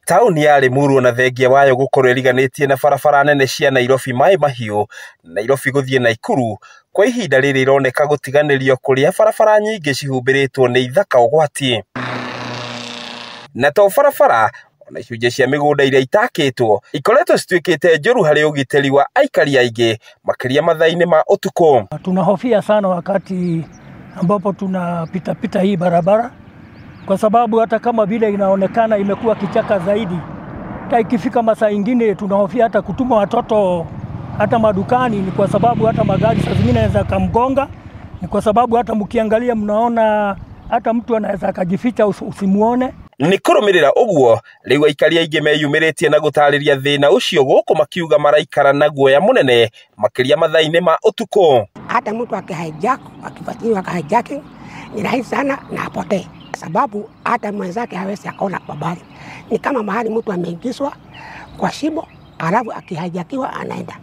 Tauni ya Limuru na thengia wayo gukorwo iriganitie na barabara nene cia Nairobi Mai Mahiu, Nairobi guthie Naikuru, kwa ihinda riri ironeka gutiganirio kuria barabara nyingi cihumbiritwo ni ithaka ugwati. Na to barabara ona icunjĩ cia mĩgũnda iria itakĩtwo ikoretwo cituĩkĩte njũru harĩ ũgitĩri wa aikari aingĩ makĩria mathaa-inĩ ma ũtukũ. Tunahofia sana wakati ambapo tunapita hii barabara, kwa sababu hata kama vile inaonekana imekuwa kichaka zaidi, ikifika masaa ingine tunahofia hata kutuma watoto hata madukani, ni kwa sababu hata magari saa zingine yanaweza kumgonga, ni kwa sababu hata mkiangalia mnaona hata mtu anaweza akajificha usimuone. Ni kurumirira uguo riu aikari aingi meyumiritie na gutariria thina ucio guku makiuga maraikara na guoya munene makiria mathaa-inĩ ma utuku. Hata mtu akifuatiliwa hijacking ni rahisi sana na apotee, sababu hata mwenzake hawezi akaona habari. Ni kama mahali mtu ameingizwa kwa shimo alafu akihijakiwa anaenda,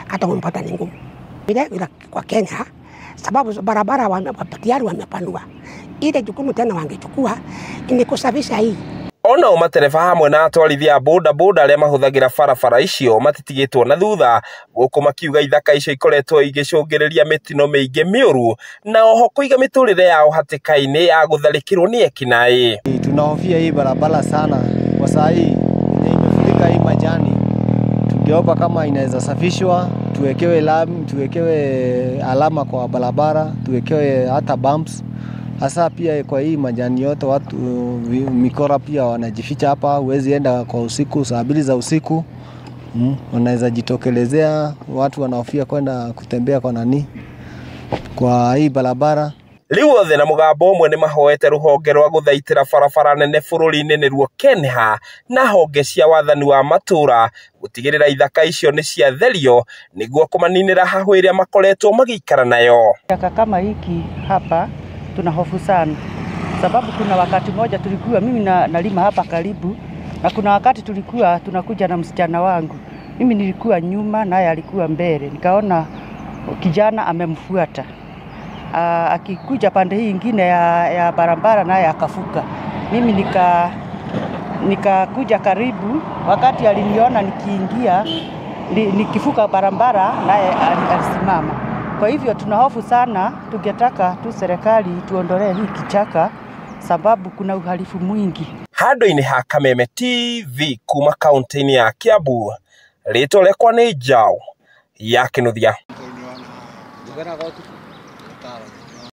hata kumpata ni ngumu. Bila kwa Kenya, sababu barabara tayari wamepanua, ile jukumu tena wangechukua ni kusafisha hii. Ona matereba hamwe na atwarithia boda aria mahuthagira barabara icio matitigitwo na thutha guku makiuga ithaka icio ikoretwo igicungiriria mitino miingi miuru na oho kuiga miturire yao hatikaini ya gutharikirwo ni ekinaĩ. Tunahofia hii barabara sana kwa saa hii imefurika hii majani. Tungeomba kama inaweza safishwa, tuwekewe lami, tuwekewe alama kwa barabara, tuwekewe hata bumps. Hasa pia kwa hii majani yote watu mikora pia wanajificha hapa, huwezi enda kwa usiku, saa 2 za usiku. Wanaweza jitokelezea, watu wanahofia kwenda kutembea kwa hii barabara. Riu othe na mugambo umwe ni mahoete ruhonge rwa guthaitira barabara nene bururi-inĩ nĩruo KENHA na honge cia wathani wa matura gutigirira ithaka icio ni ciatherio niguo kumaninira hahu iria makoretwo magiikara nayo. Kama hiki hapa tuna hofu sana, sababu kuna wakati moja tulikuwa mimi nalima hapa karibu, na kuna wakati tulikuwa tunakuja na msichana wangu, mimi nilikuwa nyuma naye alikuwa mbele, nikaona kijana amemfuata akikuja pande hii nyingine ya barabara naye akafuka. Mimi nikakuja karibu, wakati aliniona nikiingia nikifuka barabara naye alisimama. Kwa hivyo tunahofu sana, tungetaka tu serikali tuondolee hii kichaka sababu kuna uhalifu mwingi. Handũ-inĩ ha Kameme TV kuma kaunti-inĩ ya Kiambu, rĩtwa rĩakwa nĩ Njaũ ya Kĩnuthia.